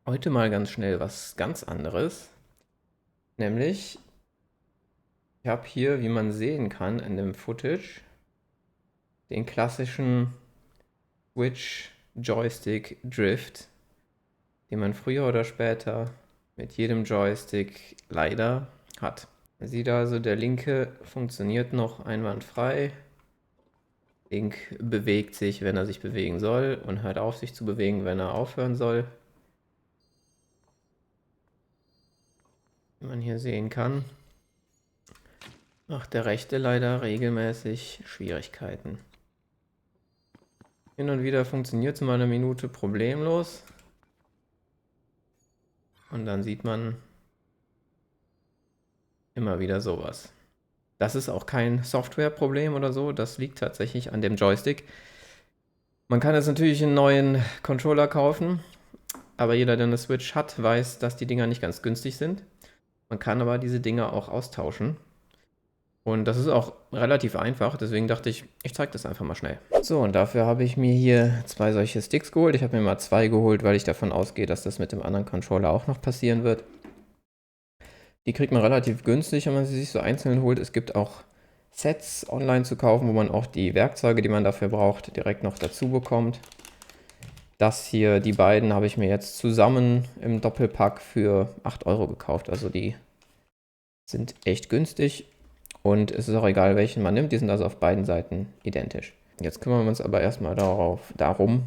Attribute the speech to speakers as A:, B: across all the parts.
A: Heute mal ganz schnell was ganz anderes, nämlich ich habe hier, wie man sehen kann in dem Footage, den klassischen Switch Joystick Drift, den man früher oder später mit jedem Joystick leider hat. Man sieht also, der linke funktioniert noch einwandfrei. Link bewegt sich, wenn er sich bewegen soll, und hört auf, sich zu bewegen, wenn er aufhören soll. Wie man hier sehen kann, macht der rechte leider regelmäßig Schwierigkeiten. Hin und wieder funktioniert es mal eine Minute problemlos. Und dann sieht man immer wieder sowas. Das ist auch kein Softwareproblem oder so, das liegt tatsächlich an dem Joystick. Man kann jetzt natürlich einen neuen Controller kaufen, aber jeder, der eine Switch hat, weiß, dass die Dinger nicht ganz günstig sind. Man kann aber diese Dinger auch austauschen. Und das ist auch relativ einfach, deswegen dachte ich, ich zeige das einfach mal schnell. So, und dafür habe ich mir hier zwei solche Sticks geholt. Ich habe mir mal zwei geholt, weil ich davon ausgehe, dass das mit dem anderen Controller auch noch passieren wird. Die kriegt man relativ günstig, wenn man sie sich so einzeln holt. Es gibt auch Sets online zu kaufen, wo man auch die Werkzeuge, die man dafür braucht, direkt noch dazu bekommt. Das hier, die beiden, habe ich mir jetzt zusammen im Doppelpack für 8 Euro gekauft. Also die sind echt günstig und es ist auch egal, welchen man nimmt. Die sind also auf beiden Seiten identisch. Jetzt kümmern wir uns aber erstmal darum,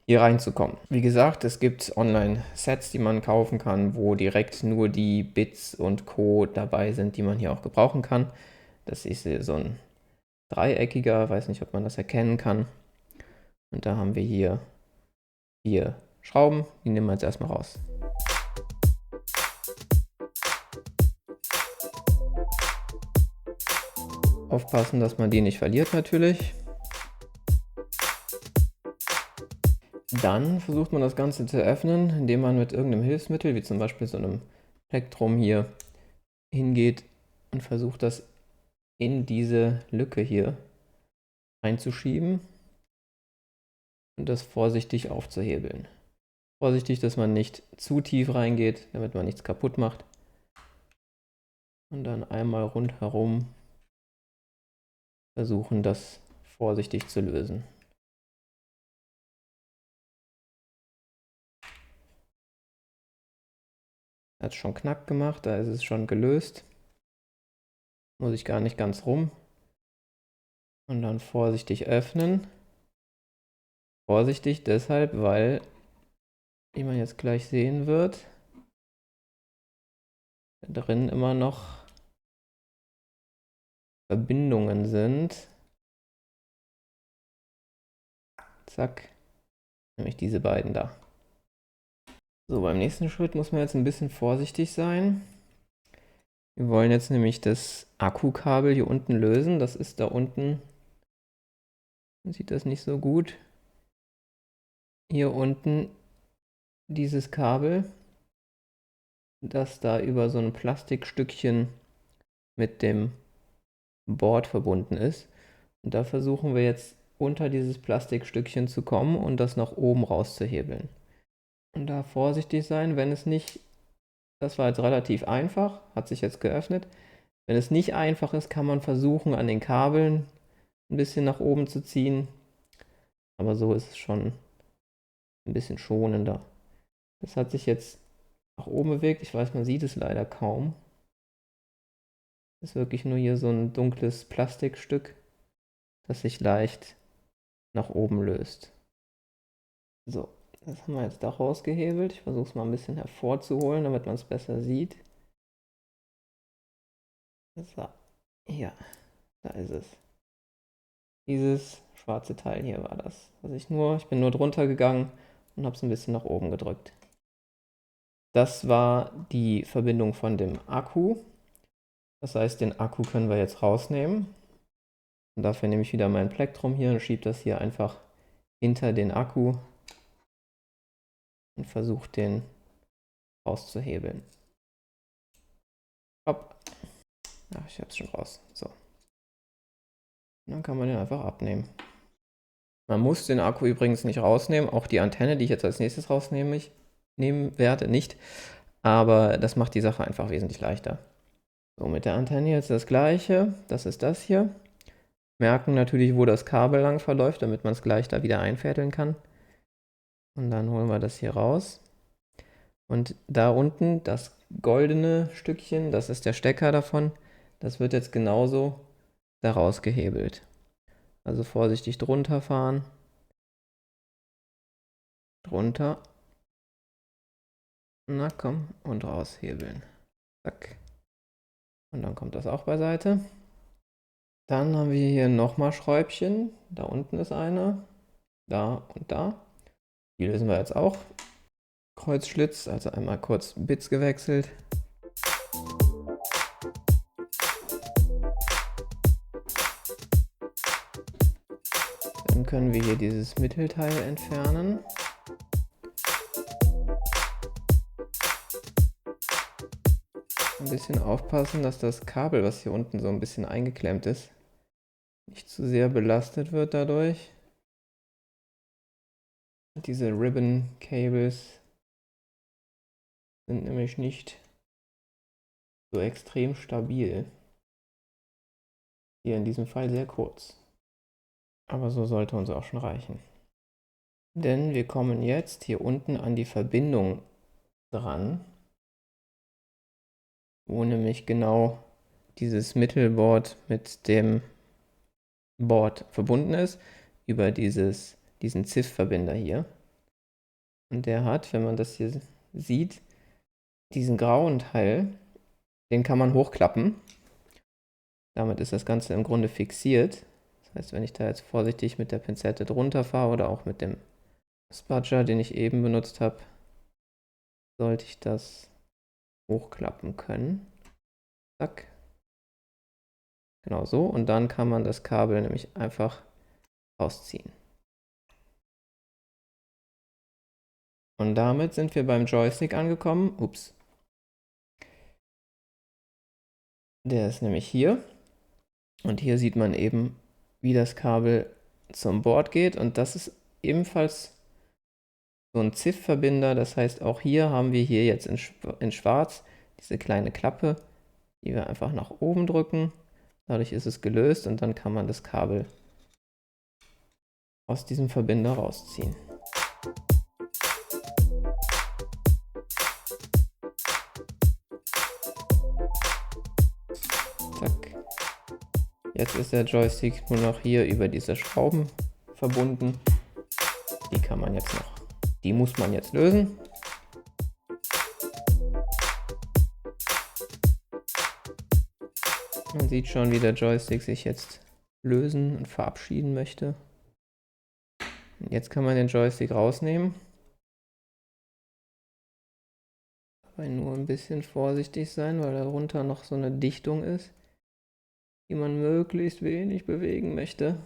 A: hier reinzukommen. Wie gesagt, es gibt Online-Sets, die man kaufen kann, wo direkt nur die Bits und Co. dabei sind, die man hier auch gebrauchen kann. Das ist hier so ein dreieckiger, weiß nicht, ob man das erkennen kann. Und da haben wir hier 4 Schrauben, die nehmen wir jetzt erstmal raus. Aufpassen, dass man die nicht verliert natürlich. Dann versucht man das Ganze zu öffnen, indem man mit irgendeinem Hilfsmittel, wie zum Beispiel so einem Plektrum hier, hingeht und versucht das in diese Lücke hier einzuschieben und das vorsichtig aufzuhebeln. Vorsichtig, dass man nicht zu tief reingeht, damit man nichts kaputt macht. Und dann einmal rundherum versuchen, das vorsichtig zu lösen. Hat schon Knack gemacht, da ist es schon gelöst. Muss ich gar nicht ganz rum. Und dann vorsichtig öffnen. Vorsichtig deshalb, weil, wie man jetzt gleich sehen wird, da drin immer noch Verbindungen sind. Zack, nämlich diese beiden da. So, beim nächsten Schritt muss man jetzt ein bisschen vorsichtig sein. Wir wollen jetzt nämlich das Akkukabel hier unten lösen. Das ist da unten. Man sieht das nicht so gut. Hier unten dieses Kabel, das da über so ein Plastikstückchen mit dem Board verbunden ist. Und da versuchen wir jetzt unter dieses Plastikstückchen zu kommen und das nach oben rauszuhebeln. Und da vorsichtig sein, wenn es nicht, das war jetzt relativ einfach, hat sich jetzt geöffnet. Wenn es nicht einfach ist, kann man versuchen, an den Kabeln ein bisschen nach oben zu ziehen. Aber so ist es schon ein bisschen schonender. Das hat sich jetzt nach oben bewegt. Ich weiß, man sieht es leider kaum. Das ist wirklich nur hier so ein dunkles Plastikstück, das sich leicht nach oben löst. So, das haben wir jetzt da rausgehebelt. Ich versuche es mal ein bisschen hervorzuholen, damit man es besser sieht. So, hier, da ist es. Dieses schwarze Teil hier war das. Ich bin nur drunter gegangen und habe es ein bisschen nach oben gedrückt. Das war die Verbindung von dem Akku. Das heißt, den Akku können wir jetzt rausnehmen. Und dafür nehme ich wieder mein Plektrum hier und schiebe das hier einfach hinter den Akku und versuche den rauszuhebeln. Hopp. Ach, ich habe es schon raus. So. Und dann kann man den einfach abnehmen. Man muss den Akku übrigens nicht rausnehmen. Auch die Antenne, die ich jetzt als nächstes rausnehme, Nebenwerte nicht, aber das macht die Sache einfach wesentlich leichter. So, mit der Antenne jetzt das gleiche, das ist das hier. Merken natürlich, wo das Kabel lang verläuft, damit man es gleich da wieder einfädeln kann. Und dann holen wir das hier raus. Und da unten, das goldene Stückchen, das ist der Stecker davon, das wird jetzt genauso da rausgehebelt. Also vorsichtig drunter fahren. Drunter. Na komm, und raushebeln. Zack. Und dann kommt das auch beiseite. Dann haben wir hier nochmal Schräubchen. Da unten ist einer. Da und da. Die lösen wir jetzt auch. Kreuzschlitz, also einmal kurz Bits gewechselt. Dann können wir hier dieses Mittelteil entfernen. Ein bisschen aufpassen, dass das Kabel, was hier unten so ein bisschen eingeklemmt ist, nicht zu sehr belastet wird dadurch. Diese Ribbon Cables sind nämlich nicht so extrem stabil. Hier in diesem Fall sehr kurz. Aber so sollte uns auch schon reichen. Denn wir kommen jetzt hier unten an die Verbindung dran, wo nämlich genau dieses Mittelboard mit dem Board verbunden ist, über diesen ZIF-Verbinder hier. Und der hat, wenn man das hier sieht, diesen grauen Teil, den kann man hochklappen. Damit ist das Ganze im Grunde fixiert. Das heißt, wenn ich da jetzt vorsichtig mit der Pinzette drunter fahre oder auch mit dem Spudger, den ich eben benutzt habe, sollte ich das hochklappen können. Zack. Genau so. Und dann kann man das Kabel nämlich einfach rausziehen. Und damit sind wir beim Joystick angekommen. Ups. Der ist nämlich hier. Und hier sieht man eben, wie das Kabel zum Board geht. Und das ist ebenfalls so ein ZIF-Verbinder. Das heißt, auch hier haben wir hier jetzt in schwarz diese kleine Klappe, die wir einfach nach oben drücken. Dadurch ist es gelöst und dann kann man das Kabel aus diesem Verbinder rausziehen. Zack. Jetzt ist der Joystick nur noch hier über diese Schrauben verbunden. Die muss man jetzt lösen. Man sieht schon, wie der Joystick sich jetzt lösen und verabschieden möchte. Und jetzt kann man den Joystick rausnehmen. Aber nur ein bisschen vorsichtig sein, weil darunter noch so eine Dichtung ist, die man möglichst wenig bewegen möchte.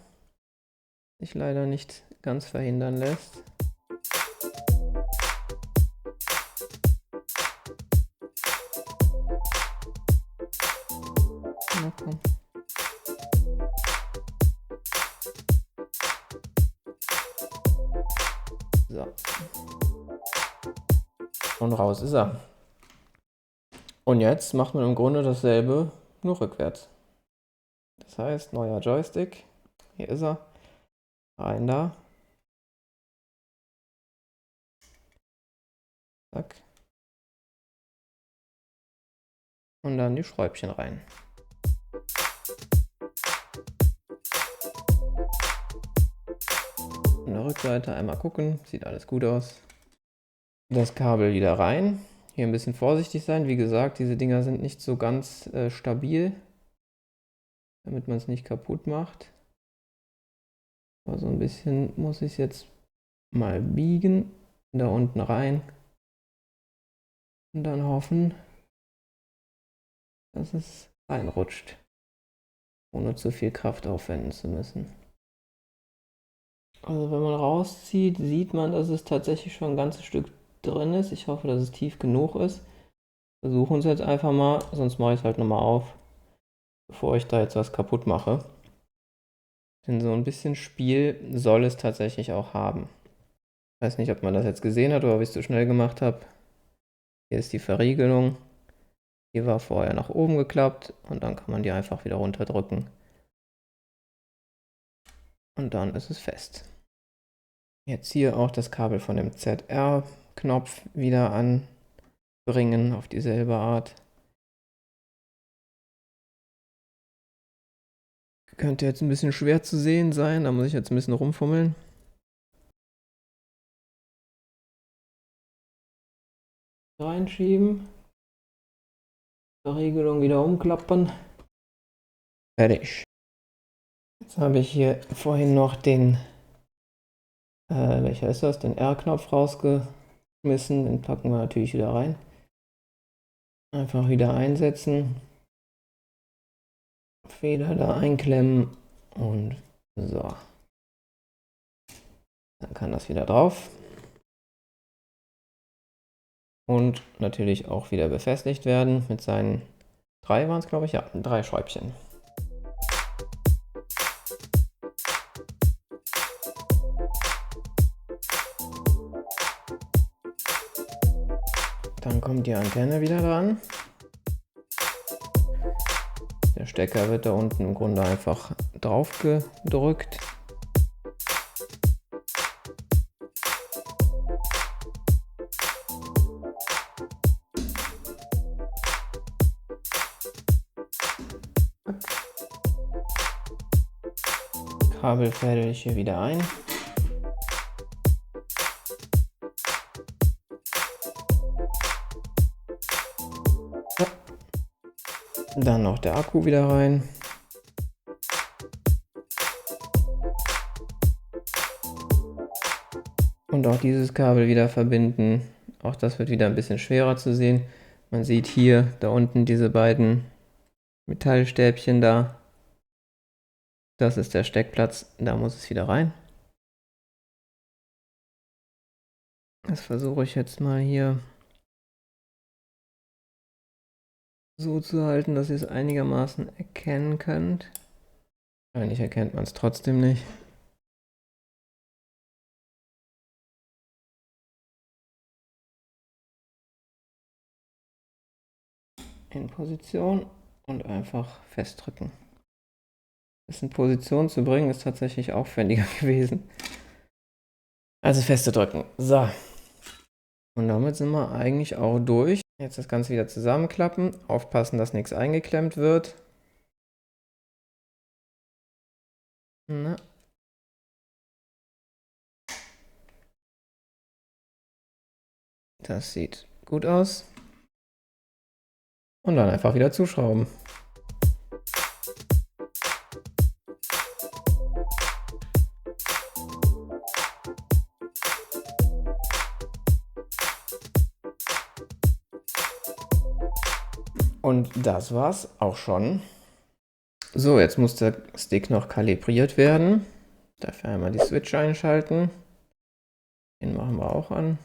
A: Sich leider nicht ganz verhindern lässt. Na komm. So. Und raus ist er. Und jetzt macht man im Grunde dasselbe, nur rückwärts. Das heißt, neuer Joystick. Hier ist er. Rein da. Zack. Und dann die Schräubchen rein. Von der Rückseite einmal gucken, sieht alles gut aus. Das Kabel wieder rein. Hier ein bisschen vorsichtig sein. Wie gesagt, diese Dinger sind nicht so ganz stabil, damit man es nicht kaputt macht. Aber so ein bisschen muss ich es jetzt mal biegen. Da unten rein. Und dann hoffen, dass es reinrutscht, ohne zu viel Kraft aufwenden zu müssen. Also wenn man rauszieht, sieht man, dass es tatsächlich schon ein ganzes Stück drin ist. Ich hoffe, dass es tief genug ist. Versuchen es jetzt einfach mal, sonst mache ich es halt nochmal auf, bevor ich da jetzt was kaputt mache. Denn so ein bisschen Spiel soll es tatsächlich auch haben. Weiß nicht, ob man das jetzt gesehen hat oder ob ich es zu schnell gemacht habe. Hier ist die Verriegelung. Die war vorher nach oben geklappt und dann kann man die einfach wieder runterdrücken. Und dann ist es fest. Jetzt hier auch das Kabel von dem ZR-Knopf wieder anbringen auf dieselbe Art. Könnte jetzt ein bisschen schwer zu sehen sein, da muss ich jetzt ein bisschen rumfummeln. Reinschieben. Verriegelung wieder umklappen. Fertig. Jetzt habe ich hier vorhin noch den, welcher ist das? Den R-Knopf rausgeschmissen. Den packen wir natürlich wieder rein. Einfach wieder einsetzen. Feder da einklemmen und so. Dann kann das wieder drauf. Und natürlich auch wieder befestigt werden mit seinen 3 waren es, glaube ich, ja, 3 Schräubchen. Dann kommt die Antenne wieder dran. Der Stecker wird da unten im Grunde einfach drauf gedrückt. Kabel fädel ich hier wieder ein. Ja. Dann noch der Akku wieder rein. Und auch dieses Kabel wieder verbinden. Auch das wird wieder ein bisschen schwerer zu sehen. Man sieht hier da unten diese beiden Metallstäbchen da. Das ist der Steckplatz, da muss es wieder rein. Das versuche ich jetzt mal hier so zu halten, dass ihr es einigermaßen erkennen könnt. Eigentlich erkennt man es trotzdem nicht. In Position und einfach festdrücken. Das in Position zu bringen, ist tatsächlich aufwendiger gewesen. Also feste drücken. So. Und damit sind wir eigentlich auch durch. Jetzt das Ganze wieder zusammenklappen. Aufpassen, dass nichts eingeklemmt wird. Na. Das sieht gut aus. Und dann einfach wieder zuschrauben. Und das war's auch schon. So, jetzt muss der Stick noch kalibriert werden. Dafür einmal die Switch einschalten. Den machen wir auch an.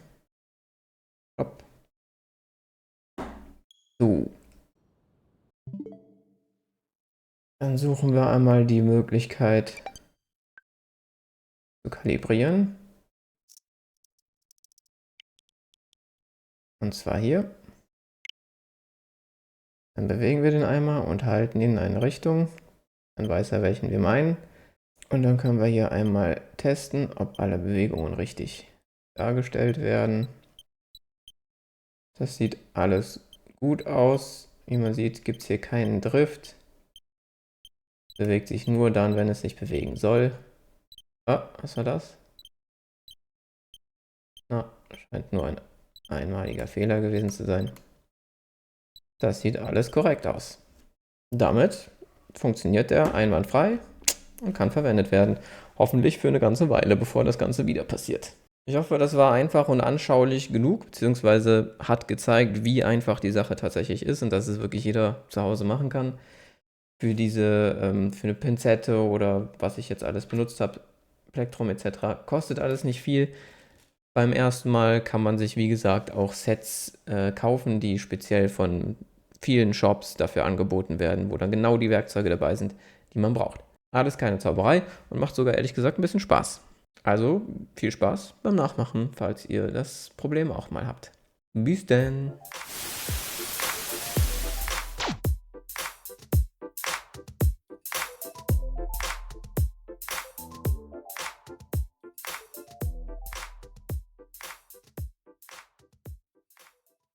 A: Stopp. So. Dann suchen wir einmal die Möglichkeit zu kalibrieren. Und zwar hier. Dann bewegen wir den einmal und halten ihn in eine Richtung. Dann weiß er, welchen wir meinen. Und dann können wir hier einmal testen, ob alle Bewegungen richtig dargestellt werden. Das sieht alles gut aus. Wie man sieht, gibt es hier keinen Drift. Bewegt sich nur dann, wenn es sich bewegen soll. Ah, was war das? Na, scheint nur ein einmaliger Fehler gewesen zu sein. Das sieht alles korrekt aus. Damit funktioniert er einwandfrei und kann verwendet werden. Hoffentlich für eine ganze Weile, bevor das Ganze wieder passiert. Ich hoffe, das war einfach und anschaulich genug, beziehungsweise hat gezeigt, wie einfach die Sache tatsächlich ist und dass es wirklich jeder zu Hause machen kann. Für eine Pinzette oder was ich jetzt alles benutzt habe, Plektrum etc. kostet alles nicht viel. Beim ersten Mal kann man sich, wie gesagt, auch Sets kaufen, die speziell von vielen Shops dafür angeboten werden, wo dann genau die Werkzeuge dabei sind, die man braucht. Alles keine Zauberei und macht sogar ehrlich gesagt ein bisschen Spaß. Also viel Spaß beim Nachmachen, falls ihr das Problem auch mal habt. Bis denn!